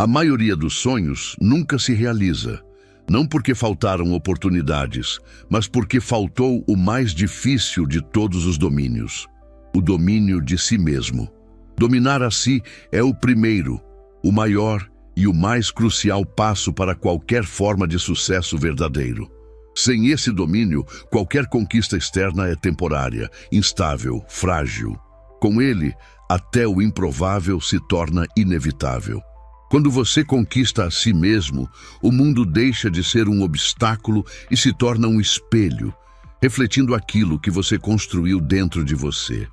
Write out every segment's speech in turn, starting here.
A maioria dos sonhos nunca se realiza, não porque faltaram oportunidades, mas porque faltou o mais difícil de todos os domínios: o domínio de si mesmo. Dominar a si é o primeiro, o maior e o mais crucial passo para qualquer forma de sucesso verdadeiro. Sem esse domínio, qualquer conquista externa é temporária, instável, frágil. Com ele, até o improvável se torna inevitável. Quando você conquista a si mesmo, o mundo deixa de ser um obstáculo e se torna um espelho, refletindo aquilo que você construiu dentro de você.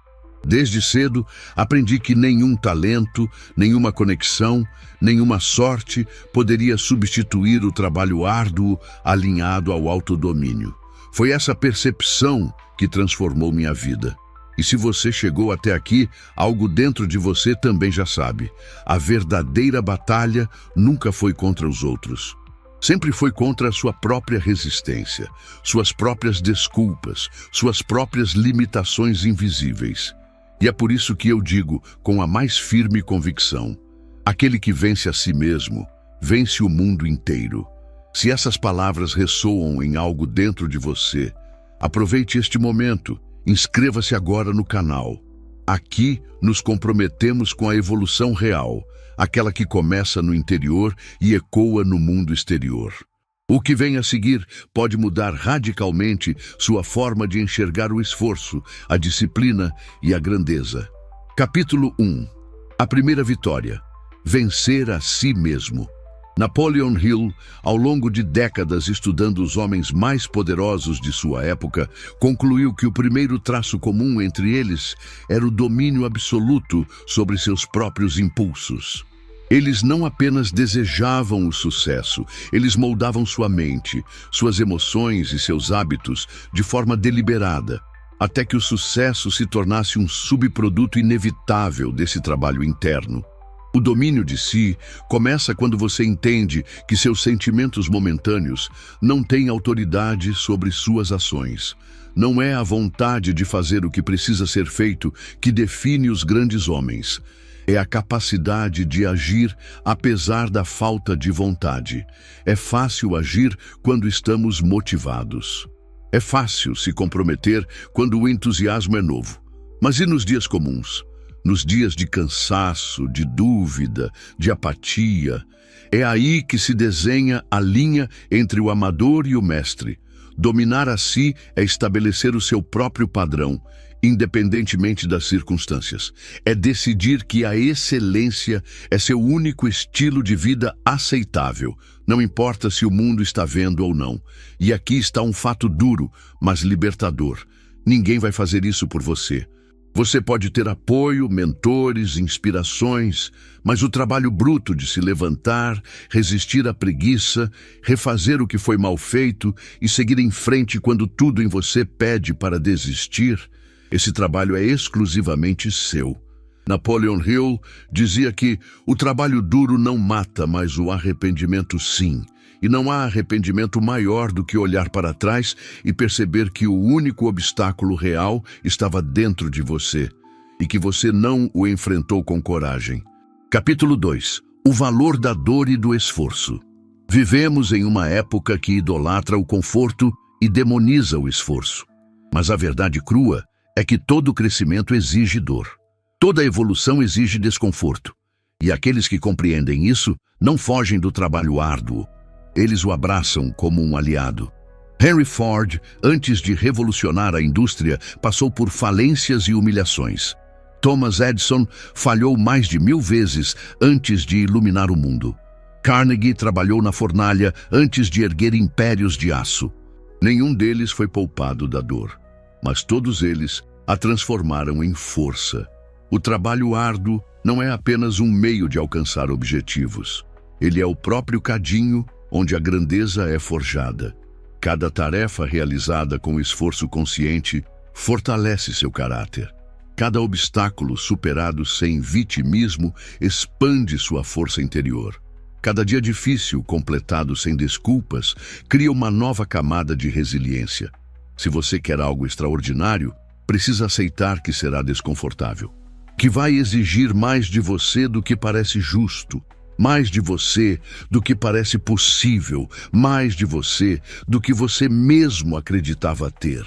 Desde cedo, aprendi que nenhum talento, nenhuma conexão, nenhuma sorte poderia substituir o trabalho árduo alinhado ao autodomínio. Foi essa percepção que transformou minha vida. E se você chegou até aqui, algo dentro de você também já sabe. A verdadeira batalha nunca foi contra os outros. Sempre foi contra a sua própria resistência, suas próprias desculpas, suas próprias limitações invisíveis. E é por isso que eu digo, com a mais firme convicção: aquele que vence a si mesmo, vence o mundo inteiro. Se essas palavras ressoam em algo dentro de você, aproveite este momento, inscreva-se agora no canal. Aqui nos comprometemos com a evolução real, aquela que começa no interior e ecoa no mundo exterior. O que vem a seguir pode mudar radicalmente sua forma de enxergar o esforço, a disciplina e a grandeza. Capítulo 1. A primeira vitória: vencer a si mesmo. Napoleon Hill, ao longo de décadas estudando os homens mais poderosos de sua época, concluiu que o primeiro traço comum entre eles era o domínio absoluto sobre seus próprios impulsos. Eles não apenas desejavam o sucesso, eles moldavam sua mente, suas emoções e seus hábitos de forma deliberada, até que o sucesso se tornasse um subproduto inevitável desse trabalho interno. O domínio de si começa quando você entende que seus sentimentos momentâneos não têm autoridade sobre suas ações. Não é a vontade de fazer o que precisa ser feito que define os grandes homens. É a capacidade de agir apesar da falta de vontade. É fácil agir quando estamos motivados. É fácil se comprometer quando o entusiasmo é novo. Mas e nos dias comuns? Nos dias de cansaço, de dúvida, de apatia? É aí que se desenha a linha entre o amador e o mestre. Dominar a si é estabelecer o seu próprio padrão, independentemente das circunstâncias. É decidir que a excelência é seu único estilo de vida aceitável, não importa se o mundo está vendo ou não. E aqui está um fato duro, mas libertador. Ninguém vai fazer isso por você. Você pode ter apoio, mentores, inspirações, mas o trabalho bruto de se levantar, resistir à preguiça, refazer o que foi mal feito e seguir em frente quando tudo em você pede para desistir, esse trabalho é exclusivamente seu. Napoleon Hill dizia que o trabalho duro não mata, mas o arrependimento sim. E não há arrependimento maior do que olhar para trás e perceber que o único obstáculo real estava dentro de você e que você não o enfrentou com coragem. Capítulo 2. O valor da dor e do esforço. Vivemos em uma época que idolatra o conforto e demoniza o esforço. Mas a verdade crua é que todo crescimento exige dor. Toda evolução exige desconforto. E aqueles que compreendem isso não fogem do trabalho árduo. Eles o abraçam como um aliado. Henry Ford, antes de revolucionar a indústria, passou por falências e humilhações. Thomas Edison falhou mais de 1000 vezes antes de iluminar o mundo. Carnegie trabalhou na fornalha antes de erguer impérios de aço. Nenhum deles foi poupado da dor, mas todos eles a transformaram em força. O trabalho árduo não é apenas um meio de alcançar objetivos. Ele é o próprio cadinho onde a grandeza é forjada. Cada tarefa realizada com esforço consciente fortalece seu caráter. Cada obstáculo superado sem vitimismo expande sua força interior. Cada dia difícil completado sem desculpas cria uma nova camada de resiliência. Se você quer algo extraordinário, precisa aceitar que será desconfortável, que vai exigir mais de você do que parece justo, mais de você do que parece possível, mais de você do que você mesmo acreditava ter.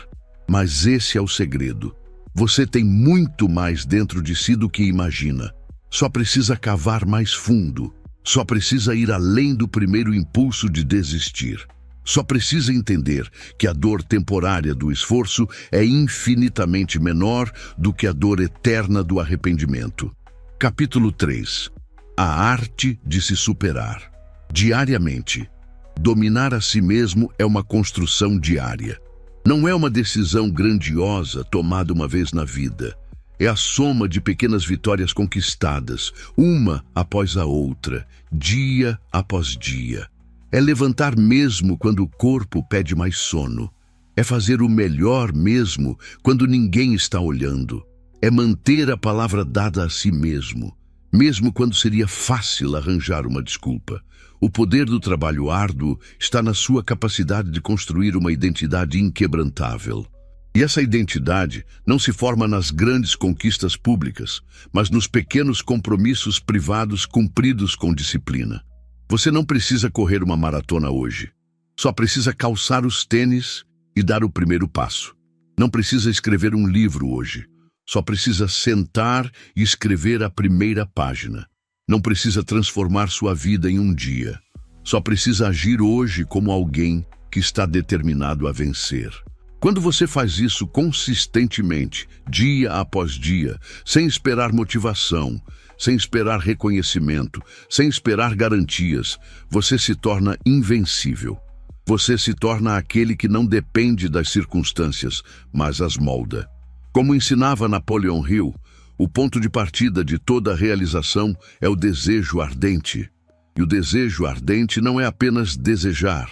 Mas esse é o segredo. Você tem muito mais dentro de si do que imagina. Só precisa cavar mais fundo. Só precisa ir além do primeiro impulso de desistir. Só precisa entender que a dor temporária do esforço é infinitamente menor do que a dor eterna do arrependimento. Capítulo 3. A arte de se superar. Diariamente. Dominar a si mesmo é uma construção diária. Não é uma decisão grandiosa tomada uma vez na vida. É a soma de pequenas vitórias conquistadas, uma após a outra, dia após dia. É levantar mesmo quando o corpo pede mais sono. É fazer o melhor mesmo quando ninguém está olhando. É manter a palavra dada a si mesmo, mesmo quando seria fácil arranjar uma desculpa. O poder do trabalho árduo está na sua capacidade de construir uma identidade inquebrantável. E essa identidade não se forma nas grandes conquistas públicas, mas nos pequenos compromissos privados cumpridos com disciplina. Você não precisa correr uma maratona hoje. Só precisa calçar os tênis e dar o primeiro passo. Não precisa escrever um livro hoje. Só precisa sentar e escrever a primeira página. Não precisa transformar sua vida em um dia. Só precisa agir hoje como alguém que está determinado a vencer. Quando você faz isso consistentemente, dia após dia, sem esperar motivação, sem esperar reconhecimento, sem esperar garantias, você se torna invencível. Você se torna aquele que não depende das circunstâncias, mas as molda. Como ensinava Napoleon Hill, o ponto de partida de toda realização é o desejo ardente. E o desejo ardente não é apenas desejar,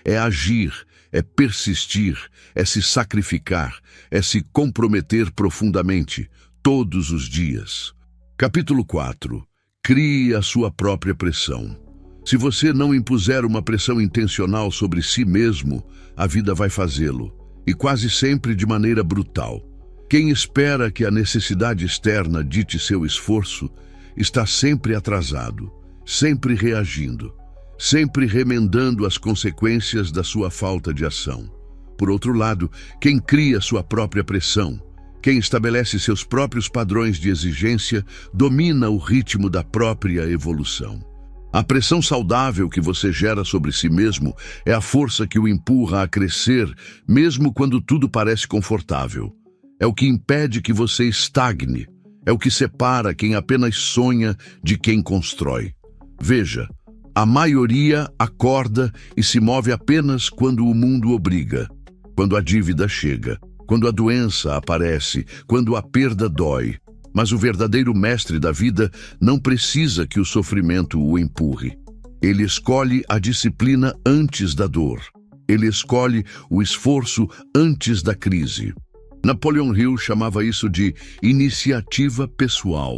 é agir, é persistir, é se sacrificar, é se comprometer profundamente, todos os dias. Capítulo 4. Crie a sua própria pressão. Se você não impuser uma pressão intencional sobre si mesmo, a vida vai fazê-lo, e quase sempre de maneira brutal. Quem espera que a necessidade externa dite seu esforço, está sempre atrasado, sempre reagindo, sempre remendando as consequências da sua falta de ação. Por outro lado, quem cria sua própria pressão, quem estabelece seus próprios padrões de exigência, domina o ritmo da própria evolução. A pressão saudável que você gera sobre si mesmo é a força que o empurra a crescer, mesmo quando tudo parece confortável. É o que impede que você estagne. É o que separa quem apenas sonha de quem constrói. Veja, a maioria acorda e se move apenas quando o mundo obriga, quando a dívida chega, quando a doença aparece, quando a perda dói. Mas o verdadeiro mestre da vida não precisa que o sofrimento o empurre. Ele escolhe a disciplina antes da dor. Ele escolhe o esforço antes da crise. Napoleon Hill chamava isso de iniciativa pessoal,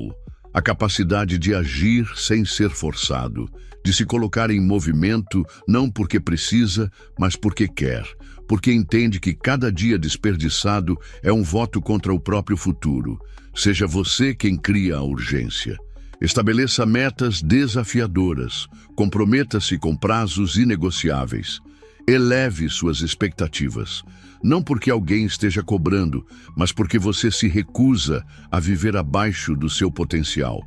a capacidade de agir sem ser forçado, de se colocar em movimento não porque precisa, mas porque quer, porque entende que cada dia desperdiçado é um voto contra o próprio futuro. Seja você quem cria a urgência. Estabeleça metas desafiadoras, comprometa-se com prazos inegociáveis. Eleve suas expectativas, não porque alguém esteja cobrando, mas porque você se recusa a viver abaixo do seu potencial.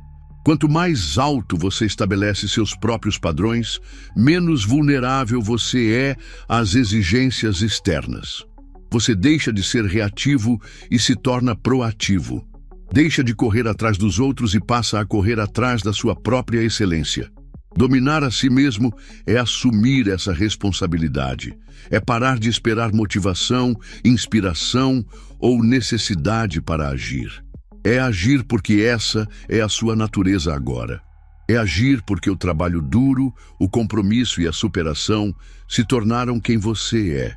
Quanto mais alto você estabelece seus próprios padrões, menos vulnerável você é às exigências externas. Você deixa de ser reativo e se torna proativo. Deixa de correr atrás dos outros e passa a correr atrás da sua própria excelência. Dominar a si mesmo é assumir essa responsabilidade. É parar de esperar motivação, inspiração ou necessidade para agir. É agir porque essa é a sua natureza agora. É agir porque o trabalho duro, o compromisso e a superação se tornaram quem você é,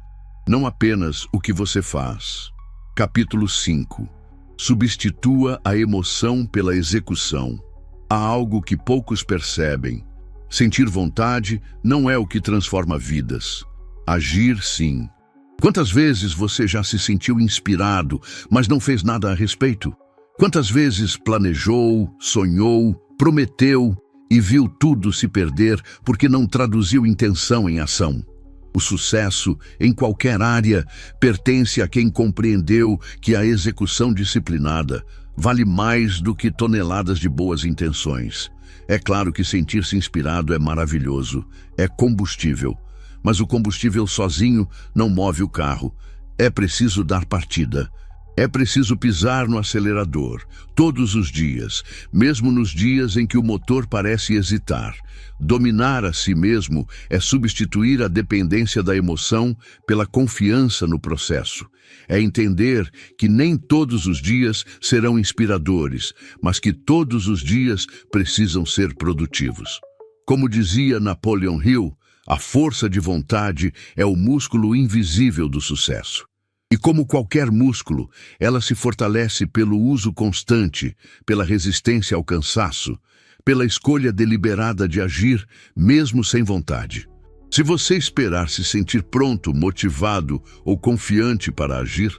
não apenas o que você faz. Capítulo 5. Substitua a emoção pela execução. Há algo que poucos percebem. Sentir vontade não é o que transforma vidas. Agir, sim. Quantas vezes você já se sentiu inspirado, mas não fez nada a respeito? Quantas vezes planejou, sonhou, prometeu e viu tudo se perder porque não traduziu intenção em ação. O sucesso, em qualquer área, pertence a quem compreendeu que a execução disciplinada vale mais do que toneladas de boas intenções. É claro que sentir-se inspirado é maravilhoso, é combustível, mas o combustível sozinho não move o carro. É preciso dar partida. É preciso pisar no acelerador, todos os dias, mesmo nos dias em que o motor parece hesitar. Dominar a si mesmo é substituir a dependência da emoção pela confiança no processo. É entender que nem todos os dias serão inspiradores, mas que todos os dias precisam ser produtivos. Como dizia Napoleon Hill, a força de vontade é o músculo invisível do sucesso. E como qualquer músculo, ela se fortalece pelo uso constante, pela resistência ao cansaço, pela escolha deliberada de agir, mesmo sem vontade. Se você esperar se sentir pronto, motivado ou confiante para agir,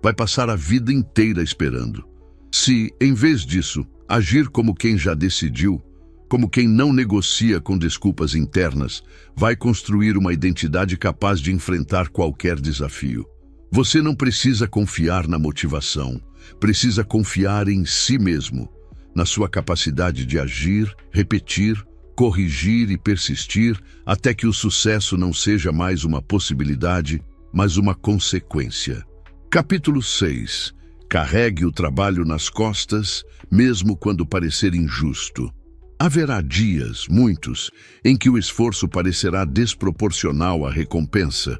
vai passar a vida inteira esperando. Se, em vez disso, agir como quem já decidiu, como quem não negocia com desculpas internas, vai construir uma identidade capaz de enfrentar qualquer desafio. Você não precisa confiar na motivação, precisa confiar em si mesmo, na sua capacidade de agir, repetir, corrigir e persistir até que o sucesso não seja mais uma possibilidade, mas uma consequência. Capítulo 6. Carregue o trabalho nas costas, mesmo quando parecer injusto. Haverá dias, muitos, em que o esforço parecerá desproporcional à recompensa.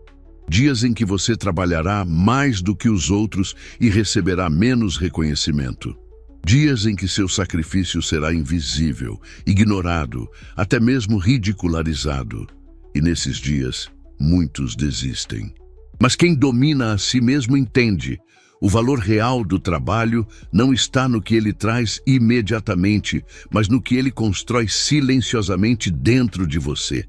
Dias em que você trabalhará mais do que os outros e receberá menos reconhecimento. Dias em que seu sacrifício será invisível, ignorado, até mesmo ridicularizado. E nesses dias, muitos desistem. Mas quem domina a si mesmo entende. O valor real do trabalho não está no que ele traz imediatamente, mas no que ele constrói silenciosamente dentro de você.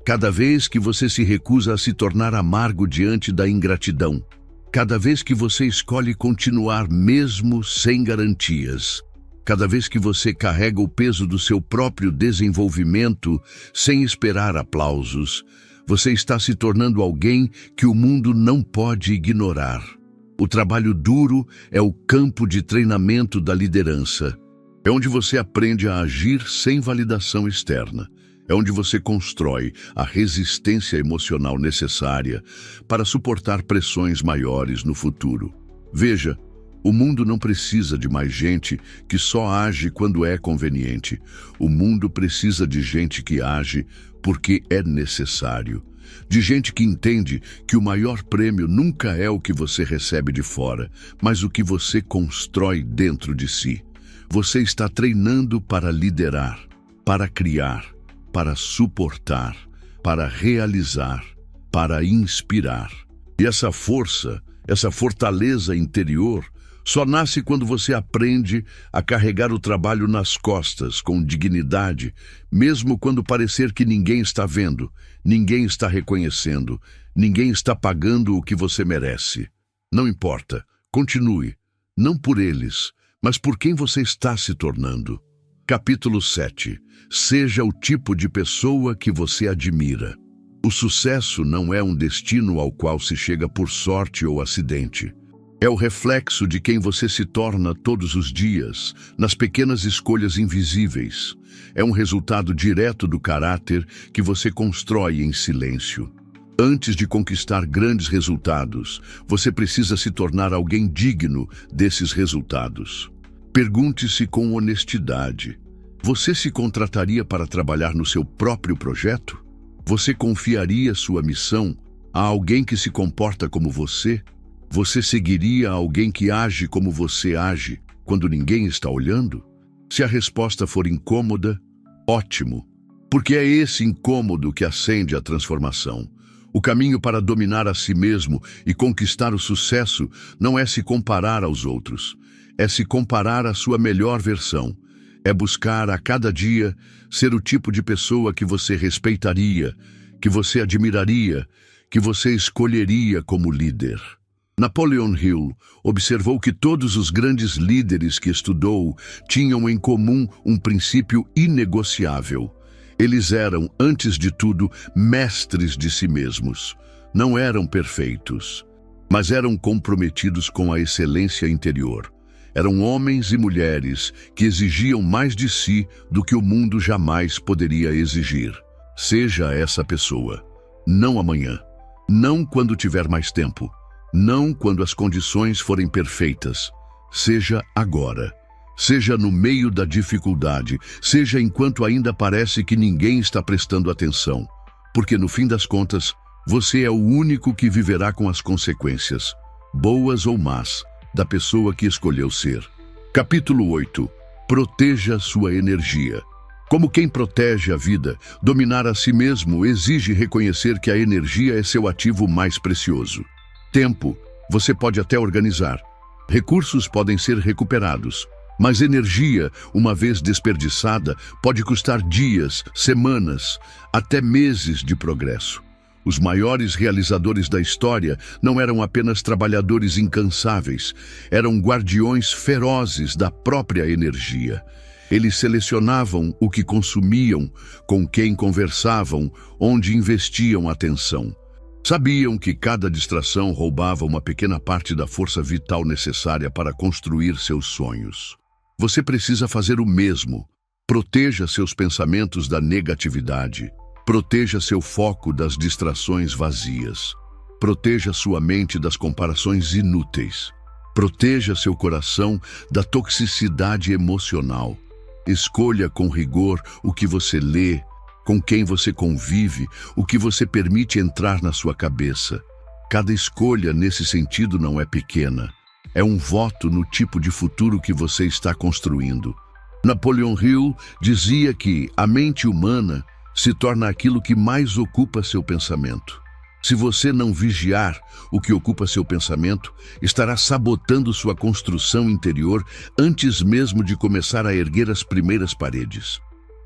Cada vez que você se recusa a se tornar amargo diante da ingratidão, cada vez que você escolhe continuar mesmo sem garantias, cada vez que você carrega o peso do seu próprio desenvolvimento sem esperar aplausos, você está se tornando alguém que o mundo não pode ignorar. O trabalho duro é o campo de treinamento da liderança. É onde você aprende a agir sem validação externa. É onde você constrói a resistência emocional necessária para suportar pressões maiores no futuro. Veja, o mundo não precisa de mais gente que só age quando é conveniente. O mundo precisa de gente que age porque é necessário. De gente que entende que o maior prêmio nunca é o que você recebe de fora, mas o que você constrói dentro de si. Você está treinando para liderar, para criar, para suportar, para realizar, para inspirar. E essa força, essa fortaleza interior, só nasce quando você aprende a carregar o trabalho nas costas com dignidade, mesmo quando parecer que ninguém está vendo, ninguém está reconhecendo, ninguém está pagando o que você merece. Não importa, continue, não por eles, mas por quem você está se tornando. Capítulo 7. Seja o tipo de pessoa que você admira. O sucesso não é um destino ao qual se chega por sorte ou acidente. É o reflexo de quem você se torna todos os dias, nas pequenas escolhas invisíveis. É um resultado direto do caráter que você constrói em silêncio. Antes de conquistar grandes resultados, você precisa se tornar alguém digno desses resultados. Pergunte-se com honestidade: você se contrataria para trabalhar no seu próprio projeto? Você confiaria sua missão a alguém que se comporta como você? Você seguiria alguém que age como você age, quando ninguém está olhando? Se a resposta for incômoda, ótimo, porque é esse incômodo que acende a transformação. O caminho para dominar a si mesmo e conquistar o sucesso não é se comparar aos outros, é se comparar à sua melhor versão. É buscar a cada dia ser o tipo de pessoa que você respeitaria, que você admiraria, que você escolheria como líder. Napoleon Hill observou que todos os grandes líderes que estudou tinham em comum um princípio inegociável. Eles eram, antes de tudo, mestres de si mesmos. Não eram perfeitos, mas eram comprometidos com a excelência interior. Eram homens e mulheres que exigiam mais de si do que o mundo jamais poderia exigir. Seja essa pessoa. Não amanhã. Não quando tiver mais tempo. Não quando as condições forem perfeitas. Seja agora. Seja no meio da dificuldade. Seja enquanto ainda parece que ninguém está prestando atenção. Porque no fim das contas, você é o único que viverá com as consequências, boas ou más, da pessoa que escolheu ser. Capítulo 8. Proteja sua energia. Como quem protege a vida, dominar a si mesmo exige reconhecer que a energia é seu ativo mais precioso. Tempo, você pode até organizar. Recursos podem ser recuperados. Mas energia, uma vez desperdiçada, pode custar dias, semanas, até meses de progresso. Os maiores realizadores da história não eram apenas trabalhadores incansáveis, eram guardiões ferozes da própria energia. Eles selecionavam o que consumiam, com quem conversavam, onde investiam atenção. Sabiam que cada distração roubava uma pequena parte da força vital necessária para construir seus sonhos. Você precisa fazer o mesmo. Proteja seus pensamentos da negatividade. Proteja seu foco das distrações vazias. Proteja sua mente das comparações inúteis. Proteja seu coração da toxicidade emocional. Escolha com rigor o que você lê, com quem você convive, o que você permite entrar na sua cabeça. Cada escolha nesse sentido não é pequena. É um voto no tipo de futuro que você está construindo. Napoleon Hill dizia que a mente humana se torna aquilo que mais ocupa seu pensamento. Se você não vigiar o que ocupa seu pensamento, estará sabotando sua construção interior antes mesmo de começar a erguer as primeiras paredes.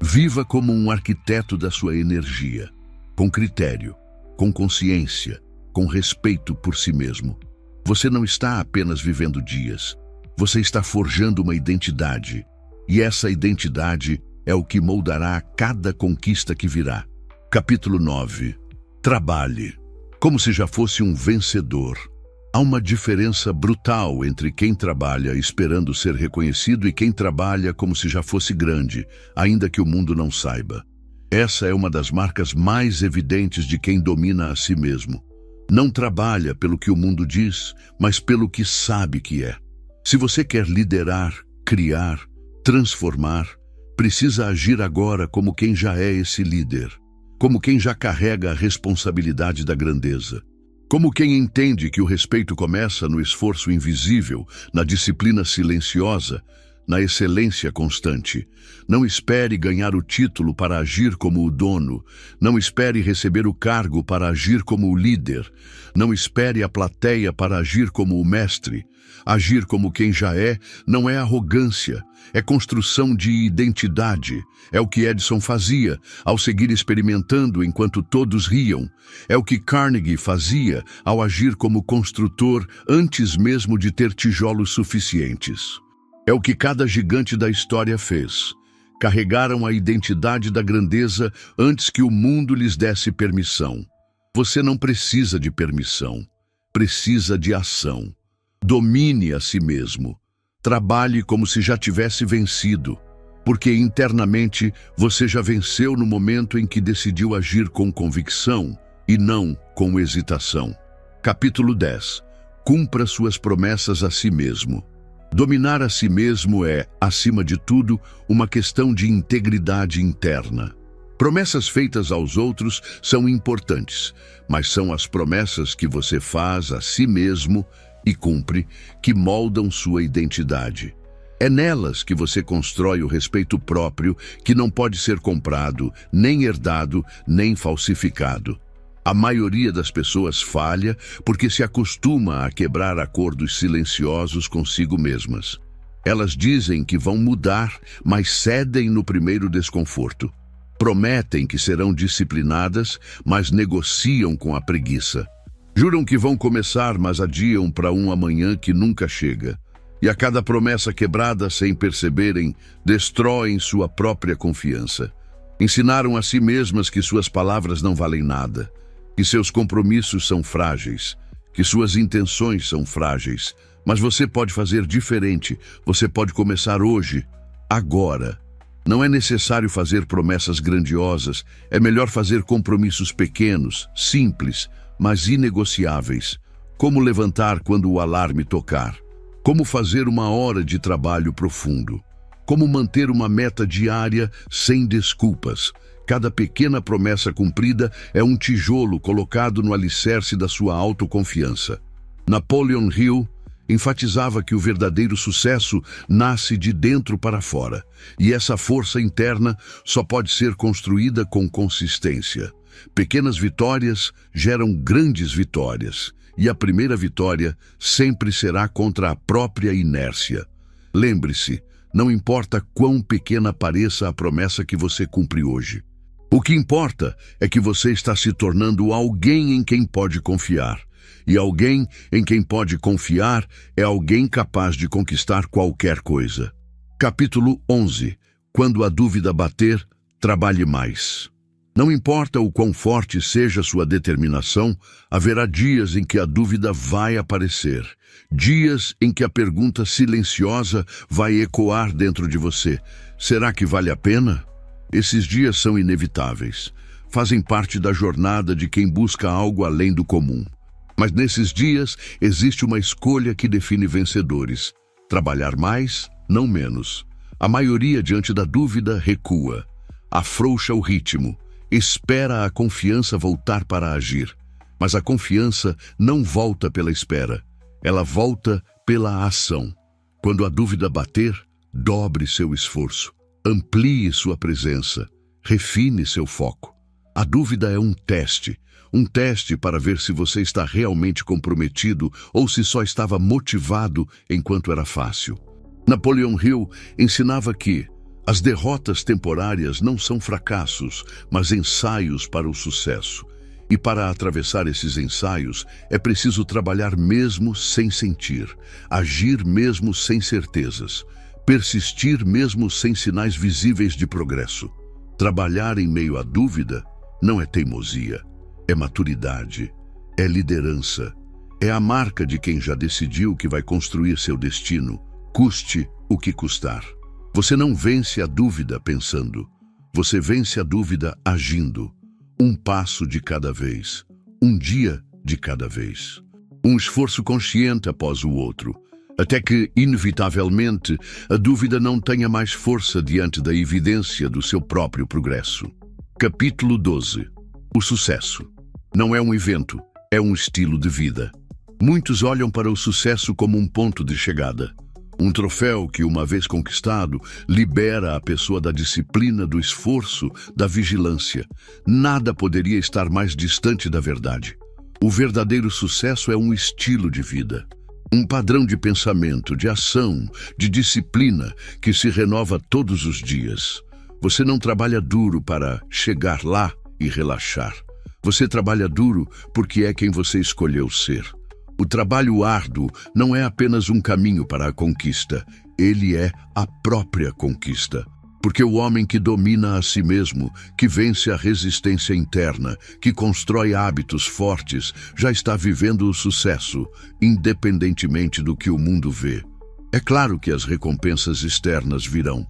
Viva como um arquiteto da sua energia, com critério, com consciência, com respeito por si mesmo. Você não está apenas vivendo dias, você está forjando uma identidade, e essa identidade é o que moldará cada conquista que virá. Capítulo 9. Trabalhe, como se já fosse um vencedor. Há uma diferença brutal entre quem trabalha esperando ser reconhecido e quem trabalha como se já fosse grande, ainda que o mundo não saiba. Essa é uma das marcas mais evidentes de quem domina a si mesmo. Não trabalha pelo que o mundo diz, mas pelo que sabe que é. Se você quer liderar, criar, transformar, precisa agir agora como quem já é esse líder, como quem já carrega a responsabilidade da grandeza, como quem entende que o respeito começa no esforço invisível, na disciplina silenciosa, na excelência constante. Não espere ganhar o título para agir como o dono. Não espere receber o cargo para agir como o líder. Não espere a plateia para agir como o mestre. Agir como quem já é não é arrogância, é construção de identidade. É o que Edison fazia ao seguir experimentando enquanto todos riam. É o que Carnegie fazia ao agir como construtor antes mesmo de ter tijolos suficientes. É o que cada gigante da história fez. Carregaram a identidade da grandeza antes que o mundo lhes desse permissão. Você não precisa de permissão, precisa de ação. Domine a si mesmo. Trabalhe como se já tivesse vencido, porque internamente você já venceu no momento em que decidiu agir com convicção e não com hesitação. Capítulo 10. Cumpra suas promessas a si mesmo. Dominar a si mesmo é, acima de tudo, uma questão de integridade interna. Promessas feitas aos outros são importantes, mas são as promessas que você faz a si mesmo e cumpre que moldam sua identidade. É nelas que você constrói o respeito próprio que não pode ser comprado, nem herdado, nem falsificado. A maioria das pessoas falha porque se acostuma a quebrar acordos silenciosos consigo mesmas. Elas dizem que vão mudar, mas cedem no primeiro desconforto. Prometem que serão disciplinadas, mas negociam com a preguiça. Juram que vão começar, mas adiam para um amanhã que nunca chega. E a cada promessa quebrada, sem perceberem, destroem sua própria confiança. Ensinaram a si mesmas que suas palavras não valem nada, que seus compromissos são frágeis, que suas intenções são frágeis. Mas você pode fazer diferente. Você pode começar hoje, agora. Não é necessário fazer promessas grandiosas. É melhor fazer compromissos pequenos, simples, mas inegociáveis. Como levantar quando o alarme tocar. Como fazer uma hora de trabalho profundo. Como manter uma meta diária sem desculpas. Cada pequena promessa cumprida é um tijolo colocado no alicerce da sua autoconfiança. Napoleon Hill enfatizava que o verdadeiro sucesso nasce de dentro para fora, e essa força interna só pode ser construída com consistência. Pequenas vitórias geram grandes vitórias, e a primeira vitória sempre será contra a própria inércia. Lembre-se, não importa quão pequena pareça a promessa que você cumpre hoje. O que importa é que você está se tornando alguém em quem pode confiar. E alguém em quem pode confiar é alguém capaz de conquistar qualquer coisa. Capítulo 11. Quando a dúvida bater, trabalhe mais. Não importa o quão forte seja sua determinação, haverá dias em que a dúvida vai aparecer. Dias em que a pergunta silenciosa vai ecoar dentro de você. Será que vale a pena? Esses dias são inevitáveis. Fazem parte da jornada de quem busca algo além do comum. Mas nesses dias existe uma escolha que define vencedores. Trabalhar mais, não menos. A maioria, diante da dúvida, recua. Afrouxa o ritmo. Espera a confiança voltar para agir. Mas a confiança não volta pela espera. Ela volta pela ação. Quando a dúvida bater, dobre seu esforço. Amplie sua presença. Refine seu foco. A dúvida é um teste para ver se você está realmente comprometido ou se só estava motivado enquanto era fácil. Napoleon Hill ensinava que as derrotas temporárias não são fracassos, mas ensaios para o sucesso. E para atravessar esses ensaios, é preciso trabalhar mesmo sem sentir, agir mesmo sem certezas, persistir mesmo sem sinais visíveis de progresso. Trabalhar em meio à dúvida não é teimosia. É maturidade, é liderança, é a marca de quem já decidiu que vai construir seu destino, custe o que custar. Você não vence a dúvida pensando, você vence a dúvida agindo. Um passo de cada vez, um dia de cada vez. Um esforço consciente após o outro, até que, inevitavelmente, a dúvida não tenha mais força diante da evidência do seu próprio progresso. Capítulo 12. O sucesso. Não é um evento, é um estilo de vida. Muitos olham para o sucesso como um ponto de chegada. Um troféu que, uma vez conquistado, libera a pessoa da disciplina, do esforço, da vigilância. Nada poderia estar mais distante da verdade. O verdadeiro sucesso é um estilo de vida. Um padrão de pensamento, de ação, de disciplina que se renova todos os dias. Você não trabalha duro para chegar lá e relaxar. Você trabalha duro porque é quem você escolheu ser. O trabalho árduo não é apenas um caminho para a conquista, ele é a própria conquista. Porque o homem que domina a si mesmo, que vence a resistência interna, que constrói hábitos fortes, já está vivendo o sucesso, independentemente do que o mundo vê. É claro que as recompensas externas virão.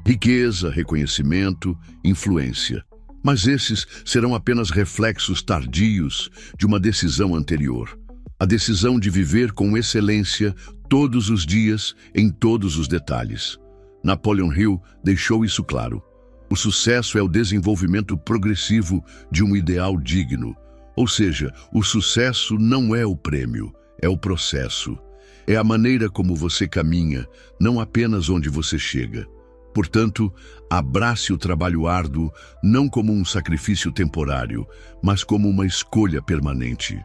Riqueza, reconhecimento, influência. Mas esses serão apenas reflexos tardios de uma decisão anterior. A decisão de viver com excelência todos os dias, em todos os detalhes. Napoleon Hill deixou isso claro. O sucesso é o desenvolvimento progressivo de um ideal digno. Ou seja, o sucesso não é o prêmio, é o processo. É a maneira como você caminha, não apenas onde você chega. Portanto, abrace o trabalho árduo não como um sacrifício temporário, mas como uma escolha permanente.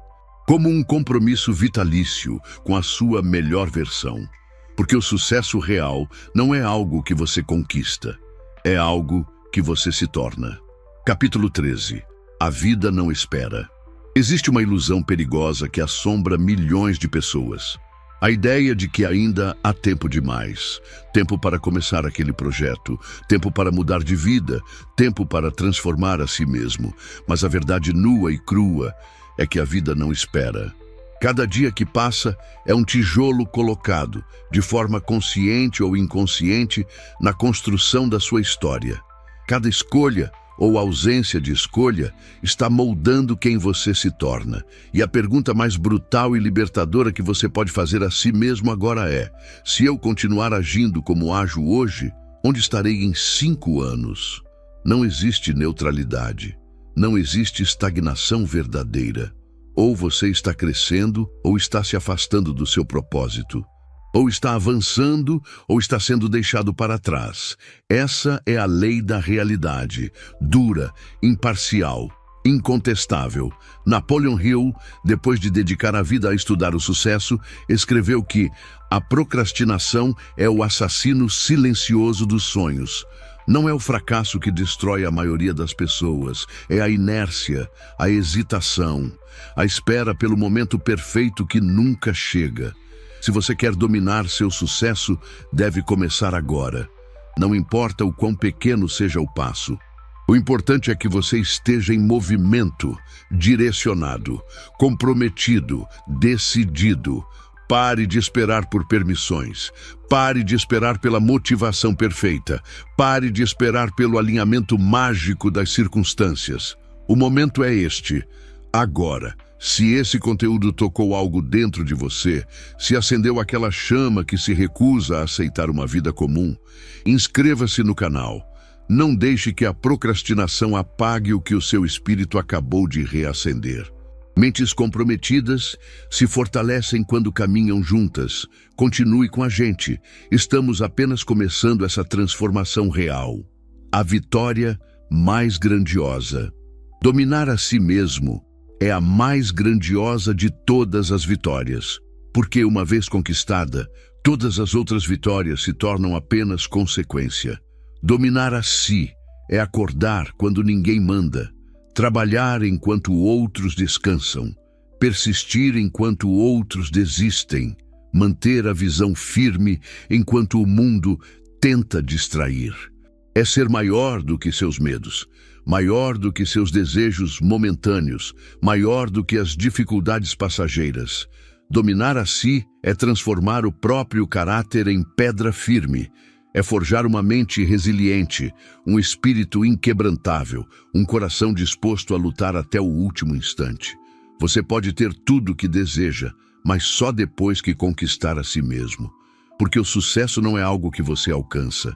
Como um compromisso vitalício com a sua melhor versão. Porque o sucesso real não é algo que você conquista, é algo que você se torna. Capítulo 13. A vida não espera. Existe uma ilusão perigosa que assombra milhões de pessoas. A ideia de que ainda há tempo demais, tempo para começar aquele projeto, tempo para mudar de vida, tempo para transformar a si mesmo. Mas a verdade nua e crua é que a vida não espera. Cada dia que passa é um tijolo colocado, de forma consciente ou inconsciente, na construção da sua história. Cada escolha ou ausência de escolha está moldando quem você se torna. E a pergunta mais brutal e libertadora que você pode fazer a si mesmo agora é: se eu continuar agindo como ajo hoje, onde estarei em 5 anos? Não existe neutralidade. Não existe estagnação verdadeira. Ou você está crescendo, ou está se afastando do seu propósito. Ou está avançando, ou está sendo deixado para trás. Essa é a lei da realidade, dura, imparcial, incontestável. Napoleon Hill, depois de dedicar a vida a estudar o sucesso, escreveu que a procrastinação é o assassino silencioso dos sonhos. Não é o fracasso que destrói a maioria das pessoas, é a inércia, a hesitação, a espera pelo momento perfeito que nunca chega. Se você quer dominar seu sucesso, deve começar agora. Não importa o quão pequeno seja o passo. O importante é que você esteja em movimento, direcionado, comprometido, decidido. Pare de esperar por permissões. Pare de esperar pela motivação perfeita. Pare de esperar pelo alinhamento mágico das circunstâncias. O momento é este, agora. Se esse conteúdo tocou algo dentro de você, se acendeu aquela chama que se recusa a aceitar uma vida comum, inscreva-se no canal. Não deixe que a procrastinação apague o que o seu espírito acabou de reacender. Mentes comprometidas se fortalecem quando caminham juntas. Continue com a gente. Estamos apenas começando essa transformação real. A vitória mais grandiosa. Dominar a si mesmo é a mais grandiosa de todas as vitórias, porque uma vez conquistada, todas as outras vitórias se tornam apenas consequência. Dominar a si é acordar quando ninguém manda, trabalhar enquanto outros descansam, persistir enquanto outros desistem, manter a visão firme enquanto o mundo tenta distrair. É ser maior do que seus medos, maior do que seus desejos momentâneos, maior do que as dificuldades passageiras. Dominar a si é transformar o próprio caráter em pedra firme, é forjar uma mente resiliente, um espírito inquebrantável, um coração disposto a lutar até o último instante. Você pode ter tudo o que deseja, mas só depois que conquistar a si mesmo. Porque o sucesso não é algo que você alcança,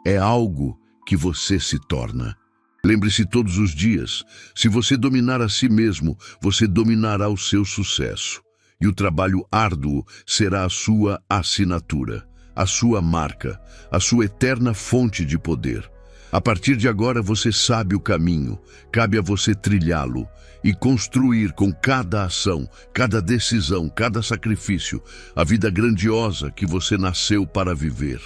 é algo que você se torna. Lembre-se todos os dias, se você dominar a si mesmo, você dominará o seu sucesso. E o trabalho árduo será a sua assinatura, a sua marca, a sua eterna fonte de poder. A partir de agora você sabe o caminho, cabe a você trilhá-lo e construir com cada ação, cada decisão, cada sacrifício, a vida grandiosa que você nasceu para viver.